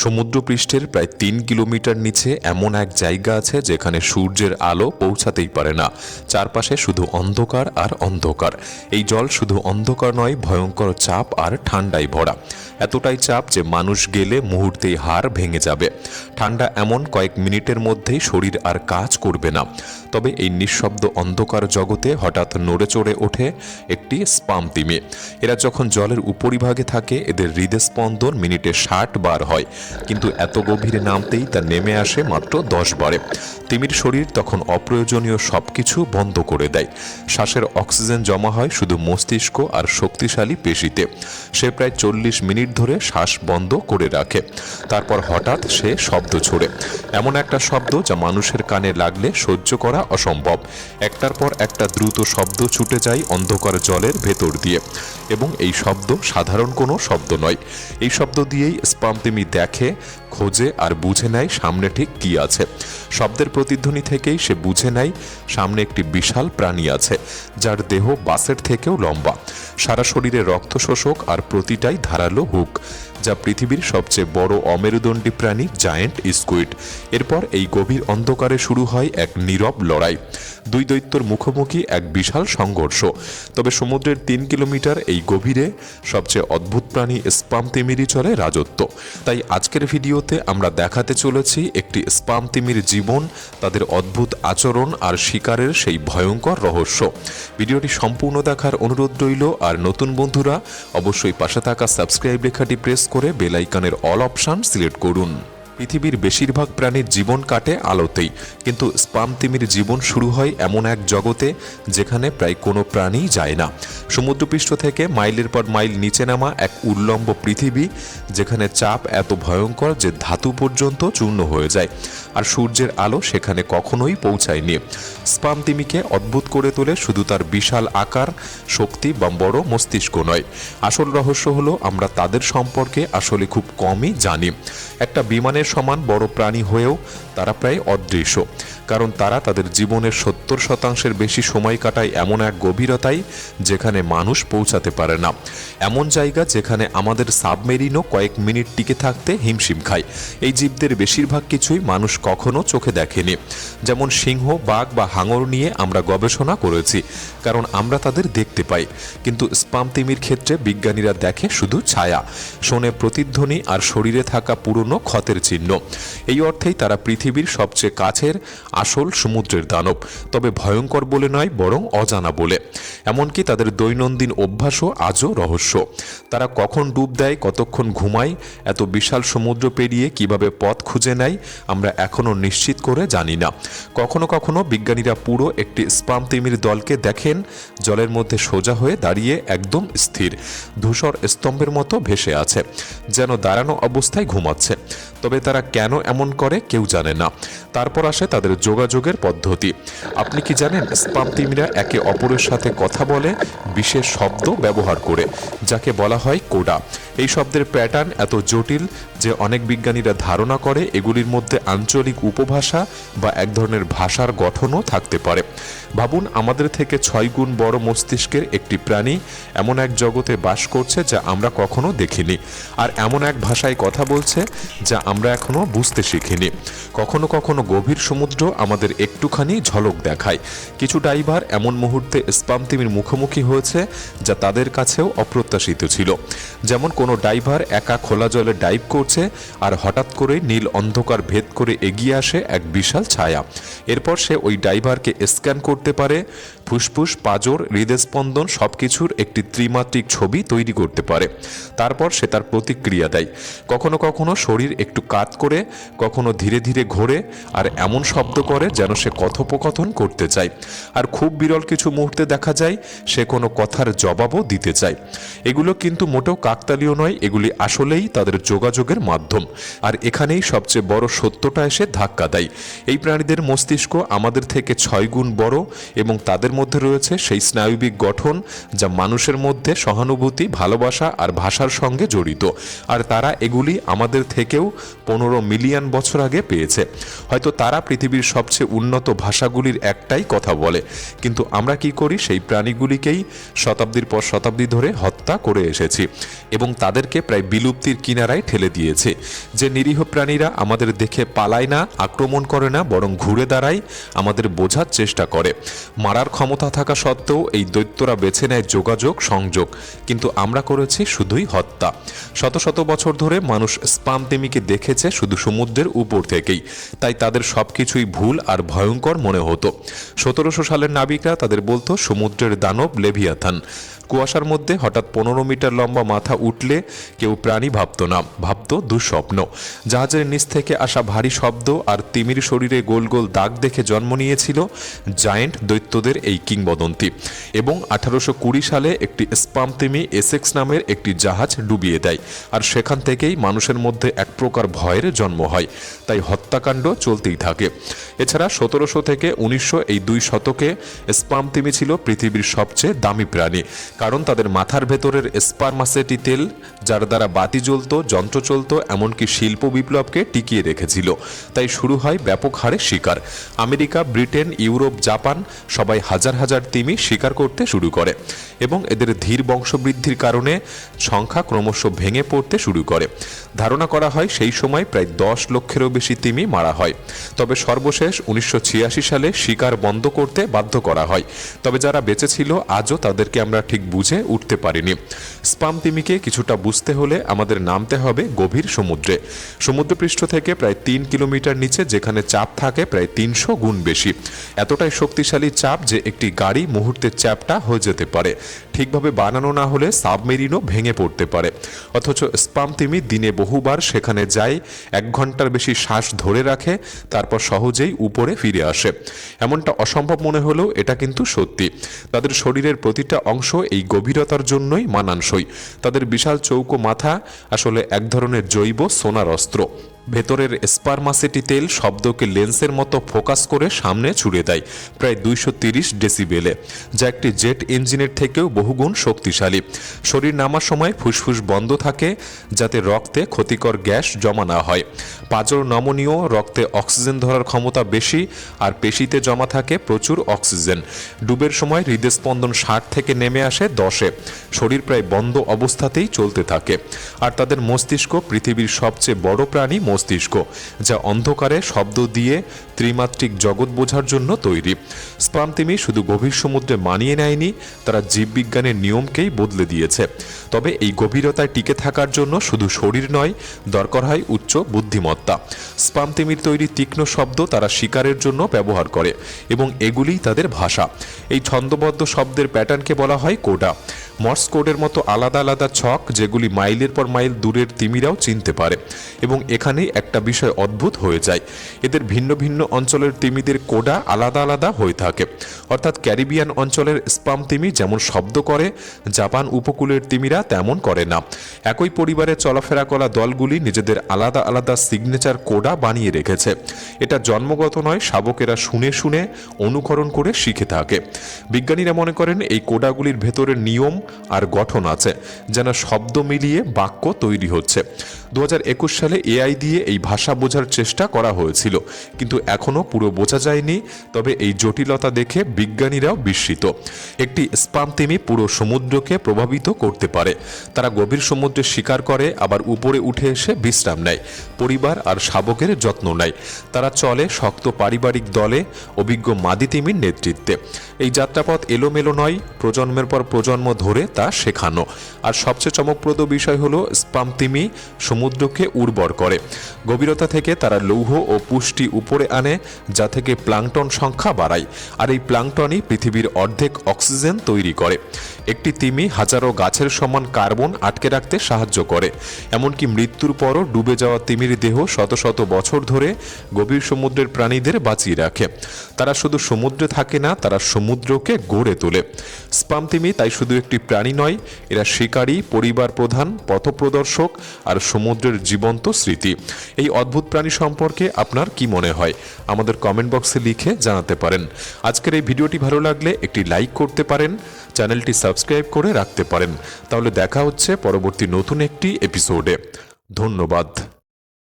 সমুদ্রপৃষ্ঠের প্রায় ৩ কিলোমিটার নিচে এমন এক জায়গা আছে যেখানে সূর্যের আলো পৌঁছাতেই পারে না। চারপাশে শুধু অন্ধকার আর অন্ধকার। এই জল শুধু অন্ধকার নয়, ভয়ঙ্কর চাপ আর ঠান্ডায় ভরা। এতটাই চাপ যে মানুষ গেলে মুহূর্তেই হাড় ভেঙে যাবে। ঠান্ডা এমন কয়েক মিনিটের মধ্যেই শরীর আর কাজ করবে না। তবে এই নিঃশব্দ অন্ধকার জগতে হঠাৎ নড়ে চড়ে ওঠে একটি স্পাম তিমি। এরা যখন জলের উপরিভাগে থাকে এদের হৃদস্পন্দন মিনিটে ৬০ বার হয়, কিন্তু এত গভীরে নামতেই তা নেমে আসে মাত্র ১০ বারে। তিমির শরীর তখন অপ্রয়োজনীয় সবকিছু বন্ধ করে দেয়। শ্বাসের অক্সিজেন জমা হয় শুধু মস্তিষ্ক আর শক্তিশালী পেশিতে। সে প্রায় ৪০ মিনিট ধরে শ্বাস বন্ধ করে রাখে। তারপর হঠাৎ সে শব্দ ছোড়ে, এমন একটা শব্দ যা মানুষের কানে লাগলে সহ্য করা অসম্ভব। একটার পর একটা দ্রুত শব্দ ছুটে যায় অন্ধকার জলের ভেতর দিয়ে, এবং এই শব্দ সাধারণ কোনো শব্দ নয়। এই শব্দ দিয়েই স্পাম তিমি দেখে, খোঁজে আর বুঝে নেয় সামনে ঠিক কী আছে। শব্দের প্রতিধ্বনি থেকেই সে বুঝে নেয় সামনে একটি বিশাল প্রাণী আছে, যার দেহ বাসের থেকেও লম্বা, সারা শরীরে রক্ত শোষক আর প্রতিটাই ধারালো হুক, যা পৃথিবীর সবচেয়ে বড় অমেরুদণ্ডী প্রাণী জায়েন্ট স্কুইড। এরপর এই গভীর অন্ধকারে শুরু হয় এক নীরব লড়াই। দুই দৈত্যর মুখোমুখি এক বিশাল সংঘর্ষ। তবে সমুদ্রের ৩ কিলোমিটার এই গভীরে সবচেয়ে অদ্ভুত প্রাণী স্পাম তিমিরই চলে রাজত্ব। তাই আজকের ভিডিওতে আমরা দেখাতে চলেছি একটি স্পাম তিমির জীবন, তাদের অদ্ভুত আচরণ আর শিকারের সেই ভয়ঙ্কর রহস্য। ভিডিওটি সম্পূর্ণ দেখার অনুরোধ রইল, আর নতুন বন্ধুরা অবশ্যই পাশে থাকা সাবস্ক্রাইব লেখাটি প্রেস করে বেল আইকনের অল অপশন সিলেক্ট করুন। পৃথিবীর বেশিরভাগ প্রাণীর জীবন কাটে আলোতেই, কিন্তু স্পাম তিমির জীবন শুরু হয় এমন এক জগতে যেখানে প্রায় কোনো প্রাণী যায় না। সমুদ্রপৃষ্ঠ থেকে মাইলের পর মাইল নিচে নামা এক উল্লম্ব পৃথিবী, যেখানে চাপ এত ভয়ঙ্কর যে ধাতু পর্যন্ত চূর্ণ হয়ে যায়, আর সূর্যের আলো সেখানে কখনোই পৌঁছায়নি। স্পাম তিমিকে অদ্ভুত করে তোলে শুধু তার বিশাল আকার, শক্তি বা বড় মস্তিষ্ক নয়। আসল রহস্য হলো আমরা তাদের সম্পর্কে আসলে খুব কমই জানি। একটা বিমানের সমান বড় প্রাণী হয়েও তারা প্রায় অদৃশ্য, কারণ তারা তাদের জীবনের ৭০% বেশি সময় কাটায় এমন এক গভীরতায় যেখানে মানুষ পৌঁছাতে পারে না। এমন জায়গা যেখানে আমাদের সাবমেরিনও কয়েক মিনিট টিকে থাকতে হিমশিম খায়। এই জীবদের বেশিরভাগ কিছুই মানুষ কখনো চোখে দেখেনি। যেমন সিংহ, বাঘ বা হাঙর নিয়ে আমরা গবেষণা করেছি, কারণ আমরা তাদের দেখতে পাই। কিন্তু স্পাম তিমির ক্ষেত্রে বিজ্ঞানীরা দেখে শুধু ছায়া, শোনে প্রতিধ্বনি আর শরীরে থাকা পুরনো ক্ষতের চিহ্ন। এই অর্থেই তারা পৃথিবীর সবচেয়ে কাছের আসল সমুদ্রের দানব, তবে ভয়ঙ্কর বলে নয়, বরং অজানা বলে। এমনকি তাদের দৈনন্দিন অভ্যাসও আজও রহস্য। তারা কখন ডুব দেয়, কতক্ষণ ঘুমায়, এত বিশাল সমুদ্র পেরিয়ে কিভাবে পথ খুঁজে নেয় আমরা এখনও নিশ্চিত করে জানি না। কখনো কখনো বিজ্ঞানীরা পুরো একটি স্পাম তিমির দলকে দেখেন জলের মধ্যে সোজা হয়ে দাঁড়িয়ে, একদম স্থির, ধূসর স্তম্ভের মতো ভেসে আছে, যেন দাঁড়ানো অবস্থায় ঘুমাচ্ছে। তবে তারা কেন এমন করে কেউ জানে না। তারপর আসে তাদের যোগাযোগের পদ্ধতি। আপনি কি জানেন স্পাম তিমিরা একে অপরের সাথে কথা বলে বিশেষ শব্দ ব্যবহার করে, যাকে বলা হয় কোডা। এই শব্দের প্যাটার্ন এত জটিল যে অনেক বিজ্ঞানীরা ধারণা করে এগুলির মধ্যে আঞ্চলিক উপভাষা বা এক ধরনের ভাষার গঠনও থাকতে পারে। ভাবুন, আমাদের থেকে ৬ গুণ বড় মস্তিষ্কের একটি প্রাণী এমন এক জগতে বাস করছে যা আমরা কখনো দেখিনি, আর এমন এক ভাষায় কথা বলছে যা আমরা এখনো বুঝতে শিখিনি। কখনো কখনো গভীর সমুদ্র আমাদের একটুখানি ঝলক দেখায়। কিছু ডাইভার এমন মুহূর্তে স্পাম তিমির মুখোমুখি হয়েছে যা তাদের কাছেও অপ্রত্যাশিত ছিল। যেমন কোনো ডাইভার একা খোলা জলে ডাইভ করছে, আর হঠাৎ করে নীল অন্ধকার ভেদ করে এগিয়ে আসে এক বিশাল ছায়া। এরপর সে ওই ডাইভারকে স্ক্যান করতে পারে, ফুসফুস, পাঁজর, হৃদস্পন্দন সবকিছুর একটি ত্রিমাত্রিক ছবি তৈরি করতে পারে। তারপর সে তার প্রতিক্রিয়া দেয়। কখনো কখনো শরীর একটু কাত করে, কখনো ধীরে ধীরে ঘোরে, আর এমন শব্দ করে যেন সে কথোপকথন করতে চায়। আর খুব বিরল কিছু মুহূর্তে দেখা যায় সে কোনো কথার জবাবও দিতে চায়। এগুলো কিন্তু মোটেও কাকতালীয় নয়, এগুলি আসলেই তাদের যোগাযোগের মাধ্যম। আর এখানেই সবচেয়ে বড় সত্যটা এসে ধাক্কা দেয়। এই প্রাণীদের মস্তিষ্ক আমাদের থেকে ৬ গুণ বড়, এবং তাদের মধ্যে রয়েছে সেই স্নায়বিক গঠন যা মানুষের মধ্যে সহানুভূতি, ভালোবাসা আর ভাষার সঙ্গে জড়িত। আর তারা এগুলি আমাদের থেকেও 15 মিলিয়ন বছর আগে পেয়েছে। হয়তো তারা পৃথিবীর সবচেয়ে উন্নত ভাষাগুলির একটাই কথা বলে, কিন্তু আমরা কি করি, সেই প্রাণীগুলিকেই শতাব্দীর পর শতাব্দী ধরে হত্যা করে এসেছি এবং তাদেরকে প্রায় বিলুপ্তির কিনারায় ঠেলে দিয়েছি। দিয়েছে। যে নিরীহ প্রাণীরা আমাদের দেখে পালায় না, আক্রমণ করে না, বরং ঘুরে দাঁড়ায়, আমাদের বোঝার চেষ্টা করে। মারার ক্ষমতা থাকা সত্ত্বেও এই দৈত্যরা বেছে নেয় যোগাযোগ, সংযোগ, কিন্তু আমরা করেছি শুধুই হত্যা। শত শত বছর ধরে মানুষ স্পাম তিমিকে দেখেছে শুধু সমুদ্রের উপর থেকেই, তাই তাদের সবকিছুই ভুল আর ভয়ঙ্কর মনে হতো। 1700 সালের নাবিকরা তাদের বলতো সমুদ্রের দানব লেভিয়াথান। কুয়াশার মধ্যে হঠাৎ 15 মিটার লম্বা মাথা উঠলে কেউ প্রাণী ভাবত না, ভাবত দুঃস্বপ্ন। জাহাজের নিচ থেকে আসা ভারী শব্দ আর তিমির শরীরে গোল গোল দাগ দেখে জন্ম নিয়েছিল জায়েন্ট দৈত্যদের এই কিংবদন্তি। এবং 1820 সালে একটি স্পাম তিমি এসেক্স নামের একটি জাহাজ ডুবিয়ে দেয়, আর সেখান থেকেই মানুষের মধ্যে এক প্রকার ভয়ের জন্ম হয়। তাই হত্যাকাণ্ড চলতেই থাকে। এছাড়া 1700 থেকে 1900 এই 2 শতকে স্পাম তিমি ছিল পৃথিবীর সবচেয়ে দামি প্রাণী, কারণ তাদের মাথার ভেতরের স্পারমাসেটি তেল, যার দ্বারা বাতি জ্বলত, যন্ত্র চলত, এমনকি শিল্প বিপ্লবকে টিকিয়ে রেখেছিল। তাই শুরু হয় ব্যাপক হারে শিকার। আমেরিকা, ব্রিটেন, ইউরোপ, জাপান সবাই হাজার হাজার তিমি শিকার করতে শুরু করে এবং এদের ধীর বংশবৃদ্ধির কারণে সংখ্যা ক্রমশ ভেঙে পড়তে শুরু করে। ধারণা করা হয় সেই সময় প্রায় 10 লক্ষেরও বেশি তিমি মারা হয়। তবে সর্বশেষ 1986 সালে শিকার বন্ধ করতে বাধ্য করা হয়। তবে যারা বেঁচে ছিল আজও তাদেরকে আমরা ঠিক বুঝে উঠতে পারিনি। স্পাম তিমিকে কিছুটা বুঝতে হলে আমাদের নামতে হবে গভীর সমুদ্রে। সমুদ্রপৃষ্ঠ থেকে প্রায় 3 কিলোমিটার নিচে, যেখানে চাপ থাকে প্রায় 300 গুণ বেশি। এতটাই শক্তিশালী চাপ যে একটি গাড়ি মুহূর্তে চ্যাপ্টা হয়ে যেতে পারে। ঠিকভাবে বানানো না হলে সাবমেরিনও ভেঙে পড়তে পারে। অথচ স্পাম তিমি দিনে বহুবার সেখানে যায়, 1 ঘন্টার বেশি শ্বাস ধরে রাখে, তারপর সহজেই উপরে ফিরে আসে। এমনটা অসম্ভব মনে হলেও এটা কিন্তু সত্যি। তাদের শরীরের প্রতিটা অংশ এই গভীরতার জন্যই মানানসই। তাদের বিশাল চৌকো মাথা আসলে এক ধরনের জৈব সোনার অস্ত্র। ভেতরের স্পারমাসেটি তেল শব্দকে লেন্সের মতো ফোকাস করে সামনে ছুড়ে দেয় প্রায় 230 ডেসিবেলে, যা একটি জেট ইঞ্জিনের থেকেও বহুগুণ শক্তিশালী। শরীর নামার সময় ফুসফুস বন্ধ থাকে যাতে রক্তে ক্ষতিকর গ্যাস জমা না হয়। পাঁজর নমনীয়, রক্তে অক্সিজেন ধরার ক্ষমতা বেশি, আর পেশিতে জমা থাকে প্রচুর অক্সিজেন। ডুবের সময় হৃদস্পন্দন 60 থেকে নেমে আসে 10-এ। শরীর প্রায় বন্ধ অবস্থাতেই চলতে থাকে। আর তাদের মস্তিষ্ক পৃথিবীর সবচেয়ে বড় প্রাণী মস্তিষ্ক, যা অন্ধকারে শব্দ দিয়ে ত্রিমাত্রিক জগৎ বোঝার জন্য তৈরি। স্পাম তিমি শুধু গভীর সমুদ্রে মানিয়ে নেয়নি, তারা জীববিজ্ঞানের নিয়মকেই বদলে দিয়েছে। তবে এই গভীরতায় টিকে থাকার জন্য শুধু শরীর নয়, দরকার হয় উচ্চ বুদ্ধিমত্তা। স্পাম তিমির তৈরি তীক্ষ্ণ শব্দ তারা শিকারের জন্য ব্যবহার করে এবং এগুলিই তাদের ভাষা। এই ছন্দবদ্ধ শব্দের প্যাটার্নকে বলা হয় কোডা। মর্স কোডের মতো আলাদা আলাদা ছক, যেগুলি মাইলের পর মাইল দূরের তিমিরাও চিনতে পারে। এবং এখানেই একটা বিষয় অদ্ভুত হয়ে যায়, এদের ভিন্ন ভিন্ন অঞ্চলের তিমিদের কোডা আলাদা আলাদা হয়ে থাকে। অর্থাৎ ক্যারিবিয়ান অঞ্চলের স্পাম তিমি যেমন শব্দ করে, জাপান উপকূলের তিমিরা তেমন করে না। একই পরিবারে চলাফেরা করা দলগুলি নিজেদের আলাদা আলাদা সিগনেচার কোডা বানিয়ে রেখেছে। এটা জন্মগত নয়, শাবকেরা শুনে শুনে অনুকরণ করে শিখে থাকে। বিজ্ঞানীরা মনে করেন এই কোডাগুলির ভেতরে নিয়ম আর গঠন আছে, যেন শব্দ মিলিয়ে বাক্য তৈরি হচ্ছে। 2021 সালে এআই দিয়ে এই ভাষা বোঝার চেষ্টা করা হয়েছিল, কিন্তু এখনও পুরো বোঝা যায়নি। তবে এই জটিলতা দেখে বিজ্ঞানীরাও বিস্মিত। একটি স্পাম তিমি পুরো সমুদ্রকে প্রভাবিত করতে পারে। তারা গভীর সমুদ্রে শিকার করে, আবার উপরে উঠে এসে বিশ্রাম নেয়, পরিবার আর শাবকের যত্ন নেয়। তারা চলে শক্ত পারিবারিক দলে, অভিজ্ঞ মাদি তিমির নেতৃত্বে। এই যাত্রাপথ এলোমেলো নয়, প্রজন্মের পর প্রজন্ম ধরে তা শেখানো। আর সবচেয়ে চমকপ্রদ বিষয় হলো স্পাম তিমি সমুদ্রকে উর্বর করে। গভীরতা থেকে তারা লৌহ ও পুষ্টি উপরে আনে, যা থেকে প্লাঙ্কটন সংখ্যা বাড়ায়। আর এই প্লাঙ্কটনই পৃথিবীর অর্ধেক অক্সিজেন তৈরি করে। একটি তিমি হাজারো গাছের সমান কার্বন আটকে রাখতে সাহায্য করে। এমনকি মৃত্যুর পরও ডুবে যাওয়া তিমির দেহ শত শত বছর ধরে গভীর সমুদ্রের প্রাণীদের বাঁচিয়ে রাখে। তারা শুধু সমুদ্রে থাকে না, তারা সমুদ্রকে গড়ে তোলে। স্পাম তিমি তাই শুধু একটি প্রাণী নয়, এরা শিকারী, পরিবার প্রধান, পথপ্রদর্শক আর সমুদ্রের জীবন্ত স্মৃতি। এই অদ্ভুত প্রাণী সম্পর্কে আপনার কি মনে হয় আমাদের কমেন্ট বক্সে লিখে জানাতে পারেন। আজকের এই ভিডিওটি ভালো লাগলে একটি লাইক করতে পারেন, চ্যানেলটি সাবস্ক্রাইব করে রাখতে পারেন। তাহলে দেখা হচ্ছে পরবর্তী নতুন একটি এপিসোডে। ধন্যবাদ।